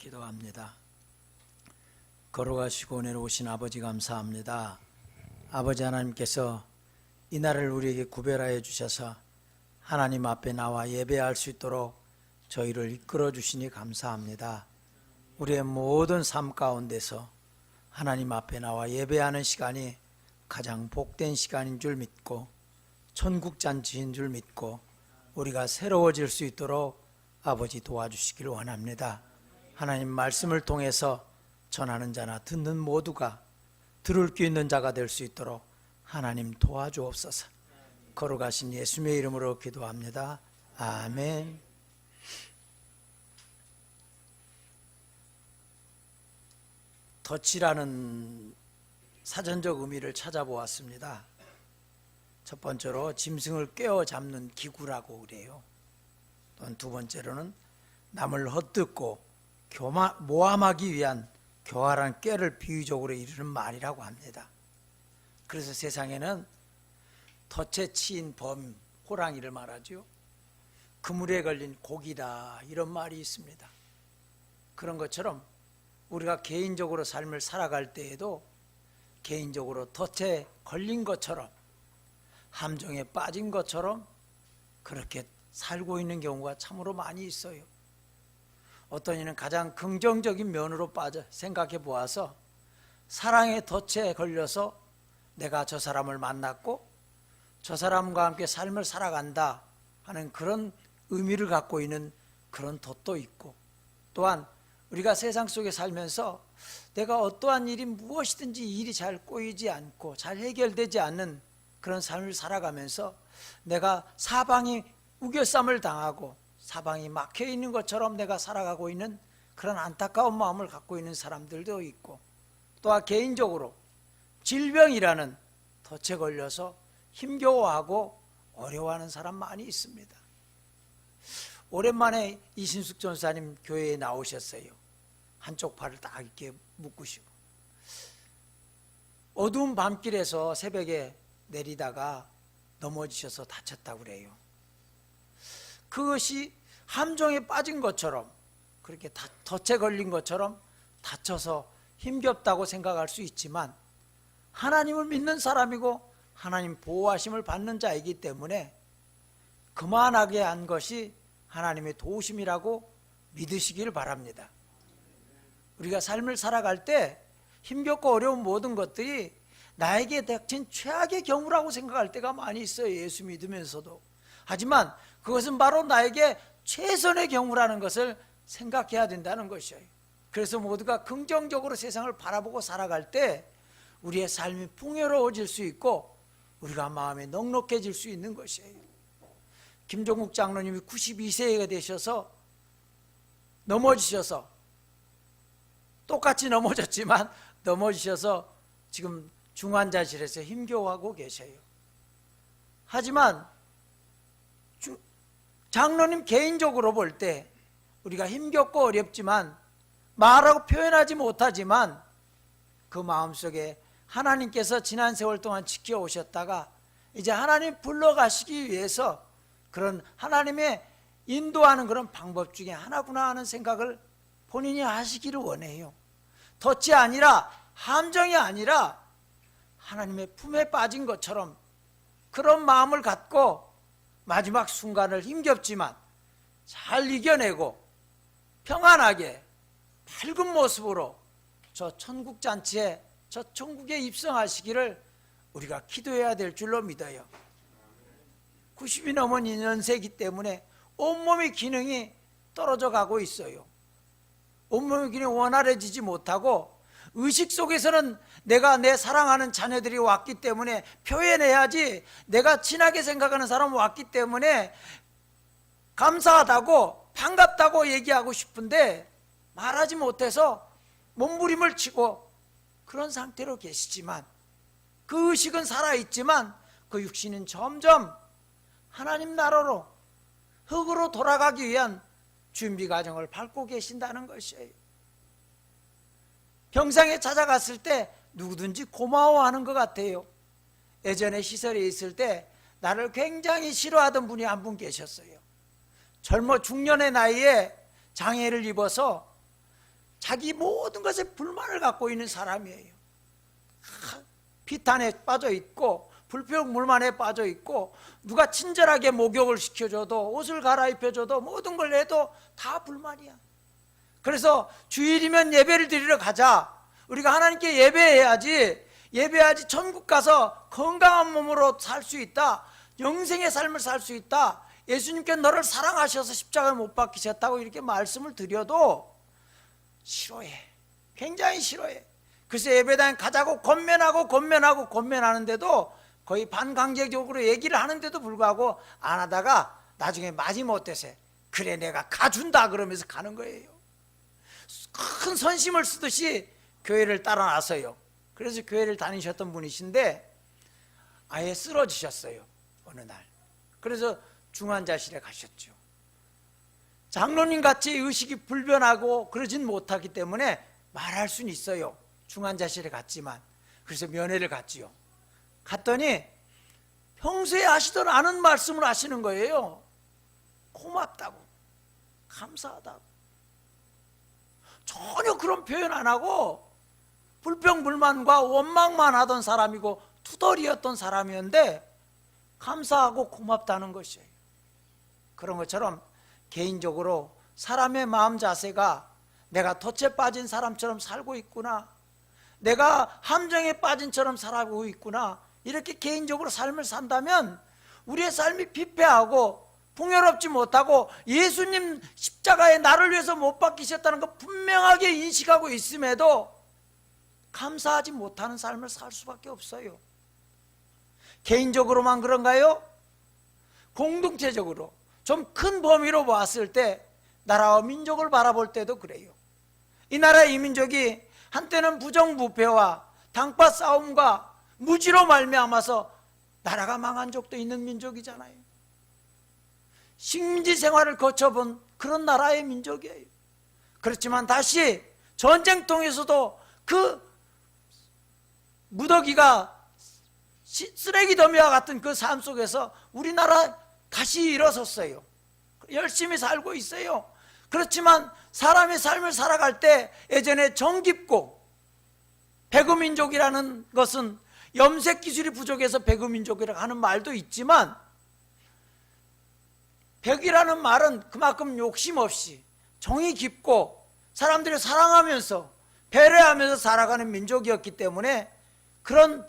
기도합니다. 걸어가시고 내려오신 아버지 감사합니다. 아버지 하나님께서 이 날을 우리에게 구별하여 주셔서 하나님 앞에 나와 예배할 수 있도록 저희를 이끌어 주시니 감사합니다. 우리의 모든 삶 가운데서 하나님 앞에 나와 예배하는 시간이 가장 복된 시간인 줄 믿고 천국잔치인 줄 믿고 우리가 새로워질 수 있도록 아버지 도와주시기를 원합니다. 하나님 말씀을 통해서 전하는 자나 듣는 모두가 들을 귀 있는 자가 될 수 있도록 하나님 도와주옵소서. 걸어가신 예수님의 이름으로 기도합니다. 아멘. 덫이라는 사전적 의미를 찾아보았습니다. 첫 번째로 짐승을 꿰어잡는 기구라고 그래요. 또한 두 번째로는 남을 헛듣고 모함하기 위한 교활한 꾀를 비유적으로 이르는 말이라고 합니다. 그래서 세상에는 덫에 치인 범, 호랑이를 말하죠. 그물에 걸린 고기다, 이런 말이 있습니다. 그런 것처럼 우리가 개인적으로 삶을 살아갈 때에도 개인적으로 덫에 걸린 것처럼, 함정에 빠진 것처럼 그렇게 살고 있는 경우가 참으로 많이 있어요. 어떤 이는 가장 긍정적인 면으로 생각해 보아서 사랑의 덫에 걸려서 내가 저 사람을 만났고 저 사람과 함께 삶을 살아간다 하는 그런 의미를 갖고 있는 그런 덫도 있고, 또한 우리가 세상 속에 살면서 내가 어떠한 일이 무엇이든지 일이 잘 꼬이지 않고 잘 해결되지 않는 그런 삶을 살아가면서 내가 사방이 우겨쌈을 당하고 사방이 막혀 있는 것처럼 내가 살아가고 있는 그런 안타까운 마음을 갖고 있는 사람들도 있고, 또한 개인적으로 질병이라는 덫에 걸려서 힘겨워하고 어려워하는 사람 많이 있습니다. 오랜만에 이신숙 전사님 교회에 나오셨어요. 한쪽 팔을 딱 이렇게 묶으시고 어두운 밤길에서 새벽에 내리다가 넘어지셔서 다쳤다고 그래요. 그것이 함정에 빠진 것처럼, 그렇게 덫에 걸린 것처럼 다쳐서 힘겹다고 생각할 수 있지만 하나님을 믿는 사람이고 하나님 보호하심을 받는 자이기 때문에 그만하게 한 것이 하나님의 도우심이라고 믿으시기를 바랍니다. 우리가 삶을 살아갈 때 힘겹고 어려운 모든 것들이 나에게 닥친 최악의 경우라고 생각할 때가 많이 있어요. 예수 믿으면서도. 하지만 그것은 바로 나에게 최선의 경우라는 것을 생각해야 된다는 것이에요. 그래서 모두가 긍정적으로 세상을 바라보고 살아갈 때 우리의 삶이 풍요로워질 수 있고 우리가 마음이 넉넉해질 수 있는 것이에요. 김종국 장로님이 92세가 되셔서 넘어지셔서, 똑같이 넘어졌지만 넘어지셔서 지금 중환자실에서 힘겨워하고 계셔요. 하지만 장로님 개인적으로 볼 때 우리가 힘겹고 어렵지만 말하고 표현하지 못하지만 그 마음속에 하나님께서 지난 세월 동안 지켜오셨다가 이제 하나님 불러가시기 위해서 그런 하나님의 인도하는 그런 방법 중에 하나구나 하는 생각을 본인이 하시기를 원해요. 덫이 아니라, 함정이 아니라 하나님의 품에 빠진 것처럼 그런 마음을 갖고 마지막 순간을 힘겹지만 잘 이겨내고 평안하게 밝은 모습으로 저 천국잔치에, 저 천국에 입성하시기를 우리가 기도해야 될 줄로 믿어요. 90이 넘은 연세이기 때문에 온몸의 기능이 떨어져 가고 있어요. 온몸의 기능이 원활해지지 못하고 의식 속에서는 내가 내 사랑하는 자녀들이 왔기 때문에 표현해야지, 내가 친하게 생각하는 사람 왔기 때문에 감사하다고 반갑다고 얘기하고 싶은데 말하지 못해서 몸부림을 치고 그런 상태로 계시지만, 그 의식은 살아있지만 그 육신은 점점 하나님 나라로, 흙으로 돌아가기 위한 준비 과정을 밟고 계신다는 것이에요. 병상에 찾아갔을 때 누구든지 고마워하는 것 같아요. 예전에 시설에 있을 때 나를 굉장히 싫어하던 분이 한 분 계셨어요. 젊어 중년의 나이에 장애를 입어서 자기 모든 것에 불만을 갖고 있는 사람이에요. 비탄에 빠져 있고 불평불만에 빠져 있고, 누가 친절하게 목욕을 시켜줘도 옷을 갈아입혀줘도 모든 걸 해도 다 불만이야. 그래서 주일이면 예배를 드리러 가자. 우리가 하나님께 예배해야지 천국 가서 건강한 몸으로 살 수 있다, 영생의 삶을 살 수 있다, 예수님께 너를 사랑하셔서 십자가에 못 박히셨다고 이렇게 말씀을 드려도 싫어해. 굉장히 싫어해. 그래서 예배당에 가자고 권면하는데도 거의 반강제적으로 얘기를 하는데도 불구하고 안 하다가 나중에 마지못해서 그래 내가 가준다 그러면서 가는 거예요. 큰 선심을 쓰듯이 교회를 따라 나서요. 그래서 교회를 다니셨던 분이신데 아예 쓰러지셨어요, 어느 날. 그래서 중환자실에 가셨죠. 장로님 같이 의식이 불변하고 그러진 못하기 때문에 말할 수는 있어요. 중환자실에 갔지만. 그래서 면회를 갔지요. 갔더니 평소에 하시던 않은 말씀을 하시는 거예요. 고맙다고, 감사하다고. 전혀 그런 표현 안 하고 불평불만과 원망만 하던 사람이고 투덜이었던 사람이었는데 감사하고 고맙다는 것이에요. 그런 것처럼 개인적으로 사람의 마음 자세가 내가 덫에 빠진 사람처럼 살고 있구나, 내가 함정에 빠진 처럼 살아가고 있구나, 이렇게 개인적으로 삶을 산다면 우리의 삶이 피폐하고 풍요롭지 못하고 예수님 십자가에 나를 위해서 못 박히셨다는 거 분명하게 인식하고 있음에도 감사하지 못하는 삶을 살 수밖에 없어요. 개인적으로만 그런가요? 공동체적으로 좀 큰 범위로 보았을 때 나라와 민족을 바라볼 때도 그래요. 이 나라 이 민족이 한때는 부정부패와 당파 싸움과 무지로 말미암아서 나라가 망한 적도 있는 민족이잖아요. 식민지 생활을 거쳐본 그런 나라의 민족이에요. 그렇지만 다시 전쟁통에서도 그 무더기가 쓰레기 더미와 같은 그 삶 속에서 우리나라 다시 일어섰어요. 열심히 살고 있어요. 그렇지만 사람의 삶을 살아갈 때 예전에 정깊고, 배구민족이라는 것은 염색 기술이 부족해서 배구민족이라고 하는 말도 있지만, 백이라는 말은 그만큼 욕심 없이 정이 깊고 사람들을 사랑하면서 배려하면서 살아가는 민족이었기 때문에 그런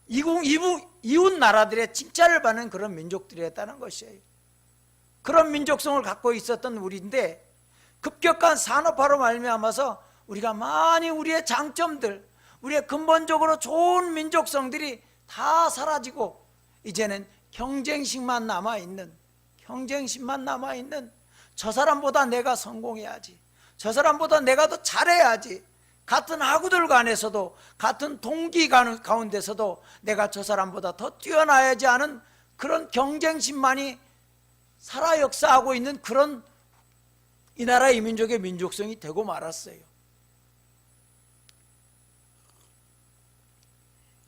이웃 나라들의 칭찬을 받는 그런 민족들이었다는 것이에요. 그런 민족성을 갖고 있었던 우리인데 급격한 산업화로 말미암아서 우리가 많이 우리의 장점들, 우리의 근본적으로 좋은 민족성들이 다 사라지고 이제는 경쟁심만 남아있는, 저 사람보다 내가 성공해야지, 저 사람보다 내가 더 잘해야지, 같은 학우들 간에서도 같은 동기 가운데서도 내가 저 사람보다 더 뛰어나야지 하는 그런 경쟁심만이 살아 역사하고 있는 그런 이 나라 이 민족의 민족성이 되고 말았어요.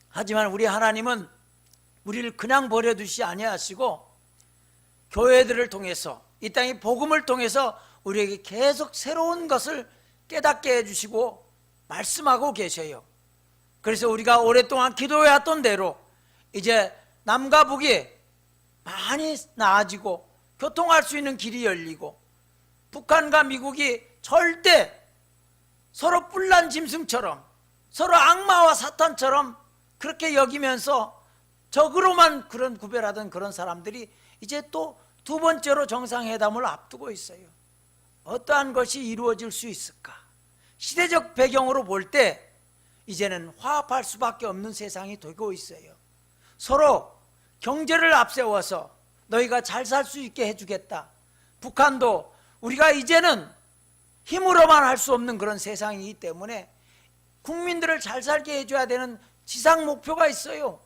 하지만 우리 하나님은 우리를 그냥 버려두시 아니하시고 교회들을 통해서, 이 땅의 복음을 통해서 우리에게 계속 새로운 것을 깨닫게 해주시고 말씀하고 계셔요. 그래서 우리가 오랫동안 기도해왔던 대로 이제 남과 북이 많이 나아지고 교통할 수 있는 길이 열리고 북한과 미국이 절대 서로 뿔난 짐승처럼, 서로 악마와 사탄처럼 그렇게 여기면서 적으로만 그런 구별하던 그런 사람들이 이제 또 두 번째로 정상회담을 앞두고 있어요. 어떠한 것이 이루어질 수 있을까? 시대적 배경으로 볼 때 이제는 화합할 수밖에 없는 세상이 되고 있어요. 서로 경제를 앞세워서 너희가 잘 살 수 있게 해주겠다. 북한도 우리가 이제는 힘으로만 할 수 없는 그런 세상이기 때문에 국민들을 잘 살게 해줘야 되는 지상 목표가 있어요.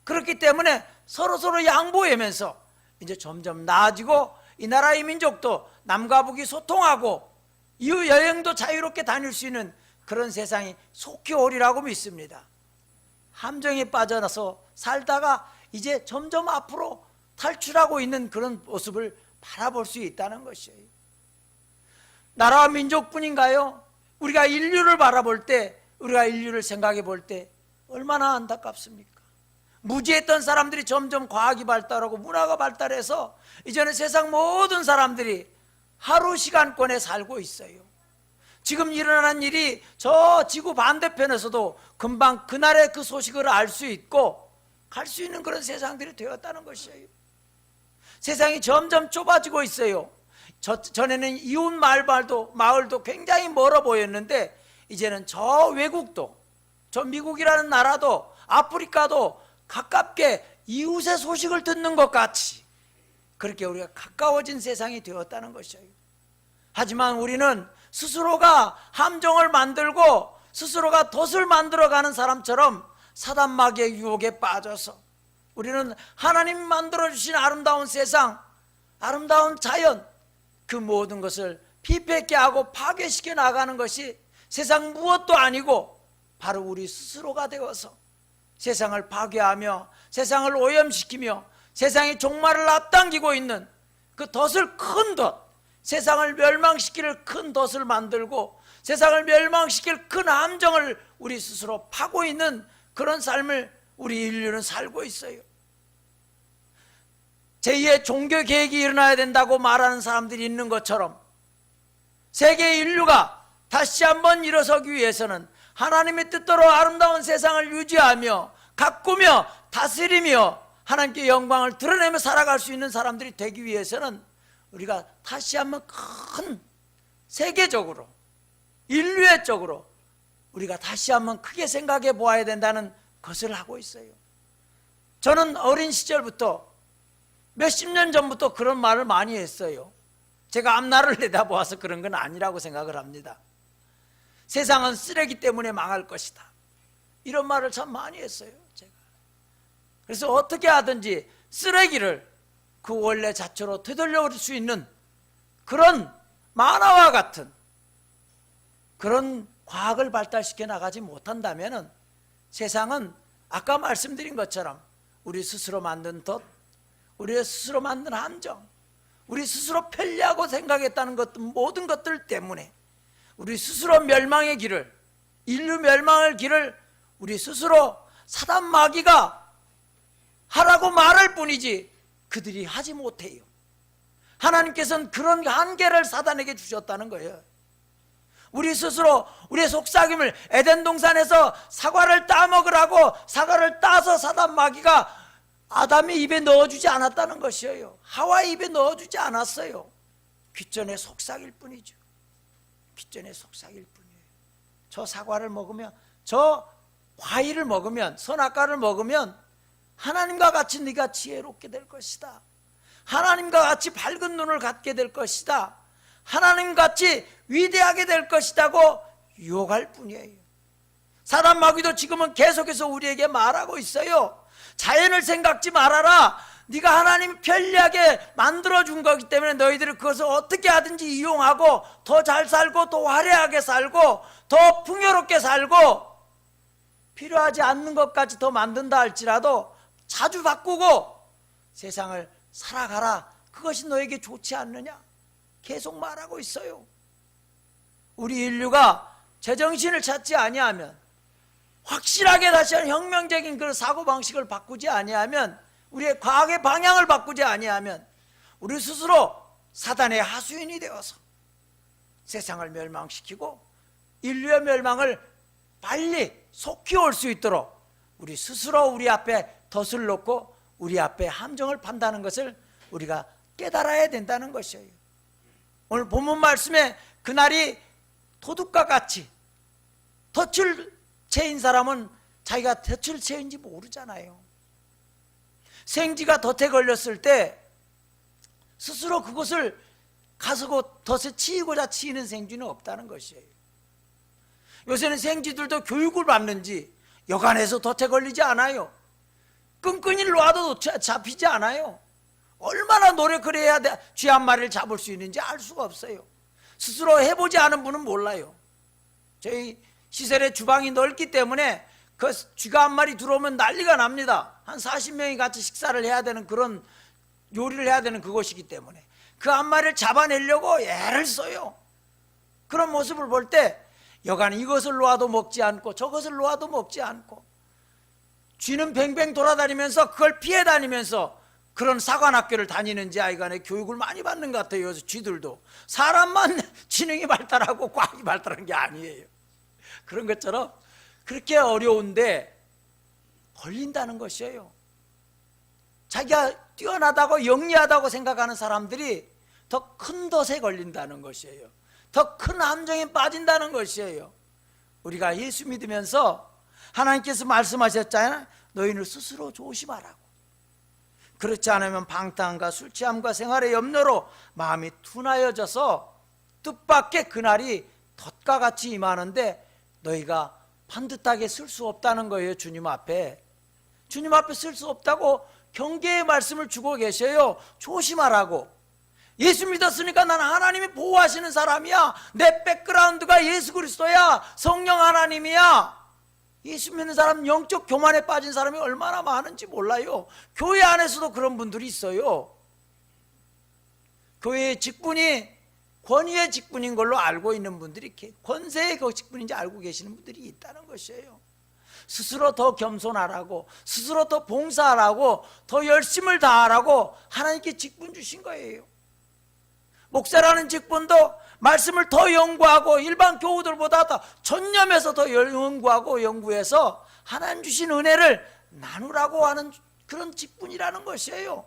그렇기 때문에 서로 양보하면서 이제 점점 나아지고 이 나라의 민족도 남과 북이 소통하고 이후 여행도 자유롭게 다닐 수 있는 그런 세상이 속히 오리라고 믿습니다. 함정에 빠져나서 살다가 이제 점점 앞으로 탈출하고 있는 그런 모습을 바라볼 수 있다는 것이에요. 나라와 민족뿐인가요? 우리가 인류를 바라볼 때, 우리가 인류를 생각해 볼 때 얼마나 안타깝습니까? 무지했던 사람들이 점점 과학이 발달하고 문화가 발달해서 이제는 세상 모든 사람들이 하루 시간권에 살고 있어요. 지금 일어나는 일이 저 지구 반대편에서도 금방 그날의 그 소식을 알 수 있고 갈 수 있는 그런 세상들이 되었다는 것이에요. 세상이 점점 좁아지고 있어요. 전에는 이웃 마을도 굉장히 멀어 보였는데 이제는 저 외국도, 저 미국이라는 나라도, 아프리카도 가깝게 이웃의 소식을 듣는 것 같이 그렇게 우리가 가까워진 세상이 되었다는 것이에요. 하지만 우리는 스스로가 함정을 만들고 스스로가 덫을 만들어가는 사람처럼 사단 마귀의 유혹에 빠져서 우리는 하나님 만들어주신 아름다운 세상, 아름다운 자연, 그 모든 것을 피폐케 하고 파괴시켜 나가는 것이 세상 무엇도 아니고 바로 우리 스스로가 되어서 세상을 파괴하며 세상을 오염시키며 세상의 종말을 앞당기고 있는 그 덫을, 큰 덫, 세상을 멸망시킬 큰 덫을 만들고 세상을 멸망시킬 큰 함정을 우리 스스로 파고 있는 그런 삶을 우리 인류는 살고 있어요. 제2의 종교 개혁이 일어나야 된다고 말하는 사람들이 있는 것처럼 세계 인류가 다시 한번 일어서기 위해서는 하나님의 뜻대로 아름다운 세상을 유지하며 가꾸며 다스리며 하나님께 영광을 드러내며 살아갈 수 있는 사람들이 되기 위해서는 우리가 다시 한번 큰 세계적으로 인류의 쪽으로 우리가 다시 한번 크게 생각해 보아야 된다는 것을 하고 있어요. 저는 어린 시절부터 몇십 년 전부터 그런 말을 많이 했어요. 제가 앞날을 내다보아서 그런 건 아니라고 생각을 합니다. 세상은 쓰레기 때문에 망할 것이다, 이런 말을 참 많이 했어요, 제가. 그래서 어떻게 하든지 쓰레기를 그 원래 자체로 되돌려올 수 있는 그런 만화와 같은 그런 과학을 발달시켜 나가지 못한다면 세상은 아까 말씀드린 것처럼 우리 스스로 만든 덫, 우리 스스로 만든 함정, 우리 스스로 편리하고 생각했다는 것, 모든 것들 때문에 우리 스스로 멸망의 길을, 인류 멸망의 길을 우리 스스로 사단 마귀가 하라고 말할 뿐이지 그들이 하지 못해요. 하나님께서는 그런 한계를 사단에게 주셨다는 거예요. 우리 스스로 우리의 속삭임을, 에덴 동산에서 사과를 따먹으라고 사과를 따서 사단 마귀가 아담의 입에 넣어주지 않았다는 것이에요. 하와의 입에 넣어주지 않았어요. 귓전에 속삭일 뿐이죠. 귓전에 속삭일 뿐이에요. 저 사과를 먹으면, 저 과일을 먹으면, 선악과를 먹으면 하나님과 같이 네가 지혜롭게 될 것이다, 하나님과 같이 밝은 눈을 갖게 될 것이다, 하나님같이 위대하게 될 것이다고 유혹할 뿐이에요. 사단 마귀도 지금은 계속해서 우리에게 말하고 있어요. 자연을 생각지 말아라. 네가 하나님이 편리하게 만들어준 거기 때문에 너희들은 그것을 어떻게 하든지 이용하고 더 잘 살고 더 화려하게 살고 더 풍요롭게 살고 필요하지 않는 것까지 더 만든다 할지라도 자주 바꾸고 세상을 살아가라. 그것이 너에게 좋지 않느냐? 계속 말하고 있어요. 우리 인류가 제정신을 찾지 아니하면, 확실하게 다시 한 혁명적인 그 사고방식을 바꾸지 아니하면, 우리의 과학의 방향을 바꾸지 아니하면 우리 스스로 사단의 하수인이 되어서 세상을 멸망시키고 인류의 멸망을 빨리 속히 올 수 있도록 우리 스스로 우리 앞에 덫을 놓고 우리 앞에 함정을 판다는 것을 우리가 깨달아야 된다는 것이에요. 오늘 본문 말씀에 그날이 도둑과 같이, 덫을 채인 사람은 자기가 덫을 채인지 모르잖아요. 생쥐가 덫에 걸렸을 때 스스로 그것을 가서 덫에 치이고자 치이는 생쥐는 없다는 것이에요. 요새는 생쥐들도 교육을 받는지 여간해서 덫에 걸리지 않아요. 끈끈이 놔도 잡히지 않아요. 얼마나 노력을 해야 쥐 한 마리를 잡을 수 있는지 알 수가 없어요. 스스로 해보지 않은 분은 몰라요. 저희 시설의 주방이 넓기 때문에 그 쥐가 한 마리 들어오면 난리가 납니다. 한 40명이 같이 식사를 해야 되는, 그런 요리를 해야 되는 그것이기 때문에 그 한 마리를 잡아내려고 애를 써요. 그런 모습을 볼 때 여간 이것을 놓아도 먹지 않고 저것을 놓아도 먹지 않고 쥐는 뱅뱅 돌아다니면서 그걸 피해 다니면서 그런 사관학교를 다니는지 아이간에 교육을 많이 받는 것 같아요. 요새 쥐들도 사람만 지능이 발달하고 과학이 발달한 게 아니에요. 그런 것처럼 그렇게 어려운데 걸린다는 것이에요. 자기가 뛰어나다고 영리하다고 생각하는 사람들이 더 큰 덫에 걸린다는 것이에요. 더 큰 함정에 빠진다는 것이에요. 우리가 예수 믿으면서 하나님께서 말씀하셨잖아요. 너희는 스스로 조심하라고. 그렇지 않으면 방탕함과 술 취함과 생활의 염려로 마음이 둔하여져서 뜻밖의 그날이 덫과 같이 임하는데 너희가 반듯하게 쓸 수 없다는 거예요. 주님 앞에 쓸 수 없다고 경계의 말씀을 주고 계셔요. 조심하라고. 예수 믿었으니까 나는 하나님이 보호하시는 사람이야. 내 백그라운드가 예수 그리스도야. 성령 하나님이야. 예수 믿는 사람, 영적 교만에 빠진 사람이 얼마나 많은지 몰라요. 교회 안에서도 그런 분들이 있어요. 교회의 직분이 권위의 직분인 걸로 알고 있는 분들이, 권세의 그 직분인지 알고 계시는 분들이 있다는 것이에요. 스스로 더 겸손하라고, 스스로 더 봉사하라고, 더 열심을 다하라고 하나님께 직분 주신 거예요. 목사라는 직분도 말씀을 더 연구하고 일반 교우들보다 더 전념해서 더 연구하고 연구해서 하나님 주신 은혜를 나누라고 하는 그런 직분이라는 것이에요.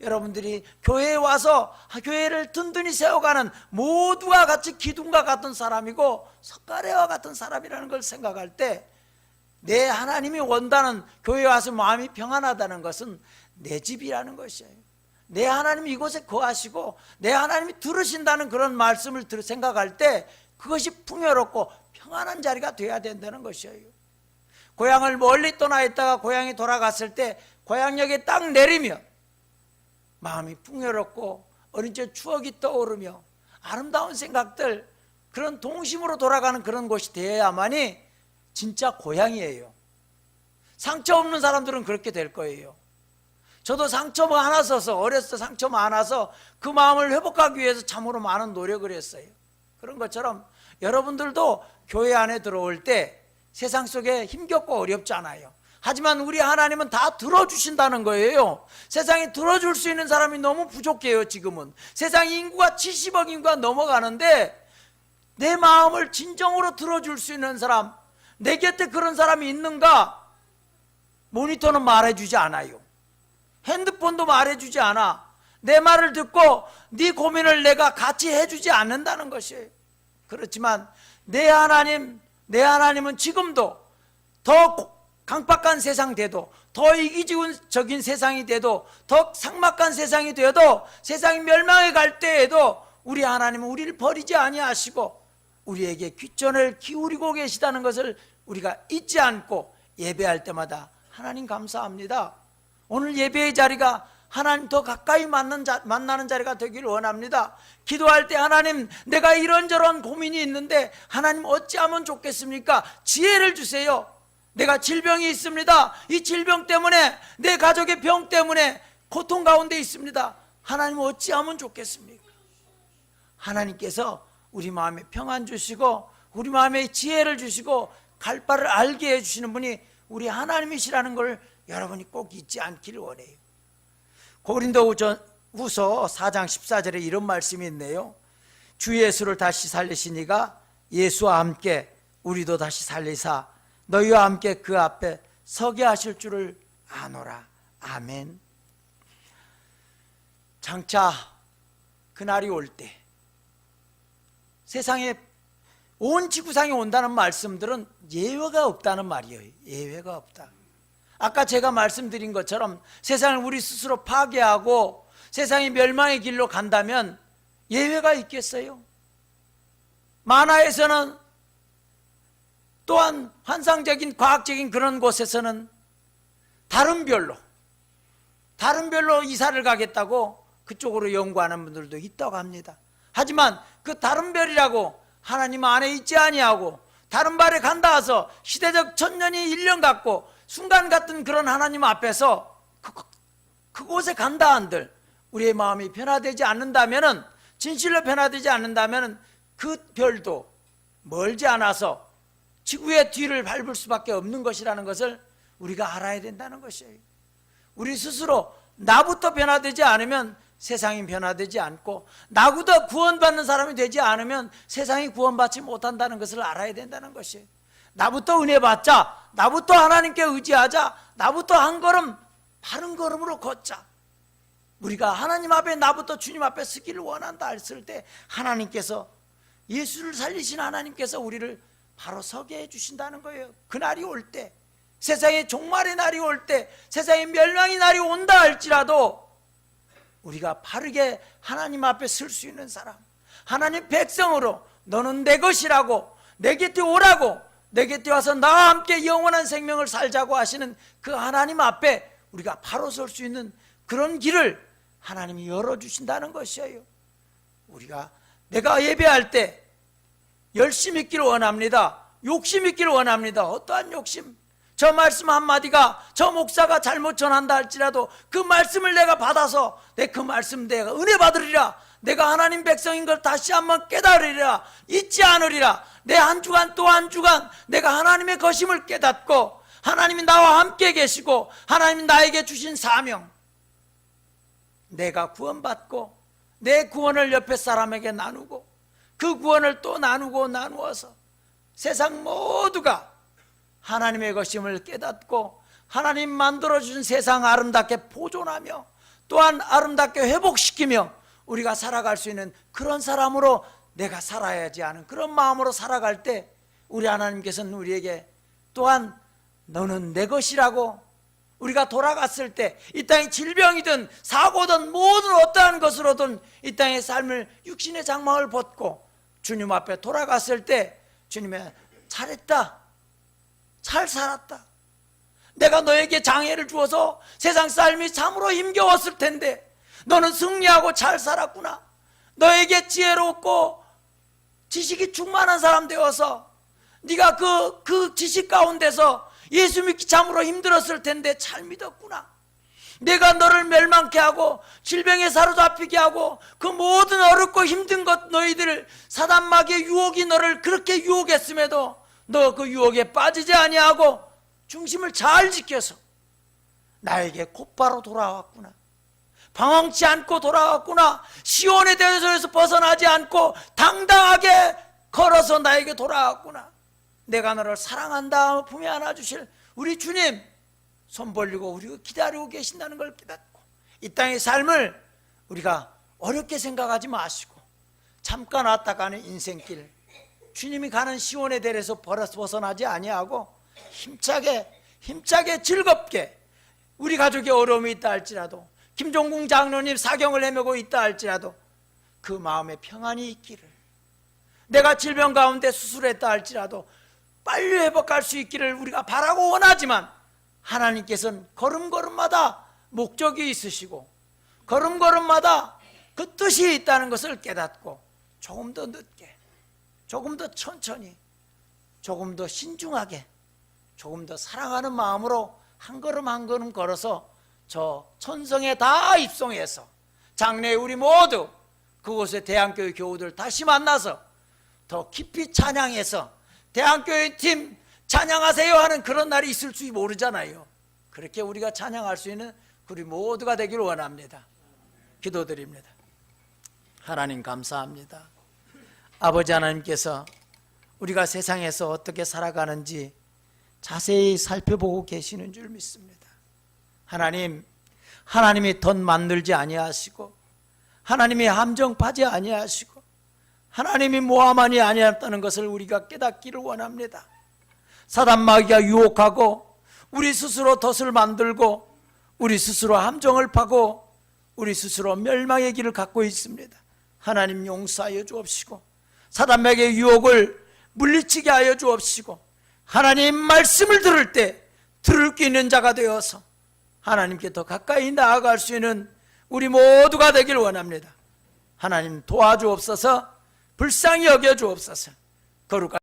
여러분들이 교회에 와서 교회를 든든히 세워가는 모두와 같이 기둥과 같은 사람이고 석가래와 같은 사람이라는 걸 생각할 때 내 하나님이 원다는 교회에 와서 마음이 평안하다는 것은 내 집이라는 것이에요. 내 하나님이 이곳에 거하시고 내 하나님이 들으신다는 그런 말씀을 생각할 때 그것이 풍요롭고 평안한 자리가 되어야 된다는 것이에요. 고향을 멀리 떠나 있다가 고향에 돌아갔을 때 고향역에 딱 내리면 마음이 풍요롭고 어린 적 추억이 떠오르며 아름다운 생각들, 그런 동심으로 돌아가는 그런 곳이 되어야만이 진짜 고향이에요. 상처 없는 사람들은 그렇게 될 거예요. 저도 상처 많아서, 어렸을 때 상처 많아서 그 마음을 회복하기 위해서 참으로 많은 노력을 했어요. 그런 것처럼 여러분들도 교회 안에 들어올 때 세상 속에 힘겹고 어렵잖아요. 하지만 우리 하나님은 다 들어주신다는 거예요. 세상에 들어줄 수 있는 사람이 너무 부족해요. 지금은 세상 인구가 70억 인구가 넘어가는데 내 마음을 진정으로 들어줄 수 있는 사람, 내 곁에 그런 사람이 있는가? 모니터는 말해주지 않아요. 핸드폰도 말해주지 않아. 내 말을 듣고 네 고민을 내가 같이 해주지 않는다는 것이에요. 그렇지만 내 하나님은 지금도 더 강박한 세상 돼도, 더 이기적인 세상이 돼도, 더 삭막한 세상이 돼도, 세상이 멸망해 갈 때에도 우리 하나님은 우리를 버리지 아니하시고 우리에게 귀전을 기울이고 계시다는 것을 우리가 잊지 않고 예배할 때마다 하나님 감사합니다. 오늘 예배의 자리가 하나님 더 가까이 만나는 자리가 되기를 원합니다. 기도할 때 하나님, 내가 이런저런 고민이 있는데 하나님 어찌하면 좋겠습니까? 지혜를 주세요. 내가 질병이 있습니다. 이 질병 때문에, 내 가족의 병 때문에 고통 가운데 있습니다. 하나님 어찌하면 좋겠습니까? 하나님께서 우리 마음에 평안 주시고 우리 마음에 지혜를 주시고 갈 바를 알게 해주시는 분이 우리 하나님이시라는 걸 여러분이 꼭 잊지 않기를 원해요. 고린도후서 4장 14절에 이런 말씀이 있네요. 주 예수를 다시 살리시니가 예수와 함께 우리도 다시 살리사 너희와 함께 그 앞에 서게 하실 줄을 아노라. 아멘. 장차 그날이 올 때 세상에 온 지구상에 온다는 말씀들은 예외가 없다는 말이에요. 예외가 없다. 아까 제가 말씀드린 것처럼 세상을 우리 스스로 파괴하고 세상이 멸망의 길로 간다면 예외가 있겠어요? 만화에서는, 또한 환상적인 과학적인 그런 곳에서는 다른 별로 이사를 가겠다고 그쪽으로 연구하는 분들도 있다고 합니다. 하지만 그 다른 별이라고 하나님 안에 있지 아니하고 다른 발에 간다 해서 시대적 천년이 1년 같고 순간 같은 그런 하나님 앞에서 그곳에 간다 한들 우리의 마음이 변화되지 않는다면은, 진실로 변화되지 않는다면은 그 별도 멀지 않아서 지구의 뒤를 밟을 수밖에 없는 것이라는 것을 우리가 알아야 된다는 것이에요. 우리 스스로 나부터 변화되지 않으면 세상이 변화되지 않고, 나보다 구원받는 사람이 되지 않으면 세상이 구원받지 못한다는 것을 알아야 된다는 것이에요. 나부터 은혜 받자, 나부터 하나님께 의지하자, 나부터 한 걸음 바른 걸음으로 걷자. 우리가 하나님 앞에, 나부터 주님 앞에 서기를 원한다 했을 때 하나님께서, 예수를 살리신 하나님께서 우리를 바로 서게 해주신다는 거예요. 그날이 올 때, 세상의 종말의 날이 올 때, 세상의 멸망의 날이 온다 할지라도 우리가 바르게 하나님 앞에 설 수 있는 사람, 하나님 백성으로 너는 내 것이라고, 내 곁에 오라고, 내 곁에 와서 나와 함께 영원한 생명을 살자고 하시는 그 하나님 앞에 우리가 바로 설 수 있는 그런 길을 하나님이 열어주신다는 것이에요. 우리가, 내가 예배할 때 열심히 있기를 원합니다. 욕심 있기를 원합니다. 어떠한 욕심? 저 말씀 한마디가 저 목사가 잘못 전한다 할지라도 그 말씀을 내가 받아서 내 그 말씀 내가 은혜 받으리라, 내가 하나님 백성인 걸 다시 한번 깨달으리라, 잊지 않으리라. 내 한 주간 또 한 주간 내가 하나님의 것임을 깨닫고, 하나님이 나와 함께 계시고 하나님이 나에게 주신 사명, 내가 구원받고 내 구원을 옆에 사람에게 나누고 그 구원을 또 나누고 나누어서 세상 모두가 하나님의 것임을 깨닫고 하나님 만들어주신 세상 아름답게 보존하며 또한 아름답게 회복시키며 우리가 살아갈 수 있는 그런 사람으로 내가 살아야지 하는 그런 마음으로 살아갈 때, 우리 하나님께서는 우리에게 또한 너는 내 것이라고, 우리가 돌아갔을 때 이 땅의 질병이든 사고든 모든 어떠한 것으로든 이 땅의 삶을, 육신의 장막을 벗고 주님 앞에 돌아갔을 때 주님의 잘했다, 잘 살았다, 내가 너에게 장애를 주어서 세상 삶이 참으로 힘겨웠을 텐데 너는 승리하고 잘 살았구나, 너에게 지혜롭고 지식이 충만한 사람 되어서 네가 그 지식 가운데서 예수 믿기 참으로 힘들었을 텐데 잘 믿었구나, 내가 너를 멸망케 하고 질병에 사로잡히게 하고 그 모든 어렵고 힘든 것, 너희들 사단 마귀의 유혹이 너를 그렇게 유혹했음에도 너 그 유혹에 빠지지 아니하고 중심을 잘 지켜서 나에게 곧바로 돌아왔구나, 방황치 않고 돌아왔구나, 시온의 대소에서 벗어나지 않고 당당하게 걸어서 나에게 돌아왔구나, 내가 너를 사랑한다 품에 안아주실 우리 주님 손 벌리고 우리가 기다리고 계신다는 걸 깨닫고, 이 땅의 삶을 우리가 어렵게 생각하지 마시고 잠깐 왔다 가는 인생길, 주님이 가는 시온의 대에서 벗어나지 아니하고 힘차게 즐겁게, 우리 가족에 어려움이 있다 할지라도, 김종궁 장로님 사경을 헤매고 있다 할지라도 그 마음에 평안이 있기를, 내가 질병 가운데 수술했다 할지라도 빨리 회복할 수 있기를 우리가 바라고 원하지만, 하나님께서는 걸음걸음마다 목적이 있으시고 걸음걸음마다 그 뜻이 있다는 것을 깨닫고 조금 더 늦게, 조금 더 천천히, 조금 더 신중하게, 조금 더 사랑하는 마음으로 한 걸음 한 걸음 걸어서 저 천성에 다 입성해서 장래에 우리 모두 그곳에 대한교회 교우들 다시 만나서 더 깊이 찬양해서 대한교회 팀 찬양하세요 하는 그런 날이 있을지 모르잖아요. 그렇게 우리가 찬양할 수 있는 우리 모두가 되기를 원합니다. 기도드립니다. 하나님 감사합니다. 아버지 하나님께서 우리가 세상에서 어떻게 살아가는지 자세히 살펴보고 계시는 줄 믿습니다. 하나님, 하나님이 덧 만들지 아니하시고 하나님이 함정파지 아니하시고 하나님이 모함하니 아니하였다는 것을 우리가 깨닫기를 원합니다. 사단 마귀가 유혹하고 우리 스스로 덫을 만들고 우리 스스로 함정을 파고 우리 스스로 멸망의 길을 갖고 있습니다. 하나님 용서하여 주옵시고 사단 마귀의 유혹을 물리치게 하여 주옵시고 하나님 말씀을 들을 때 들을 수 있는 자가 되어서 하나님께 더 가까이 나아갈 수 있는 우리 모두가 되길 원합니다. 하나님 도와주옵소서, 불쌍히 여겨주옵소서. 거룩한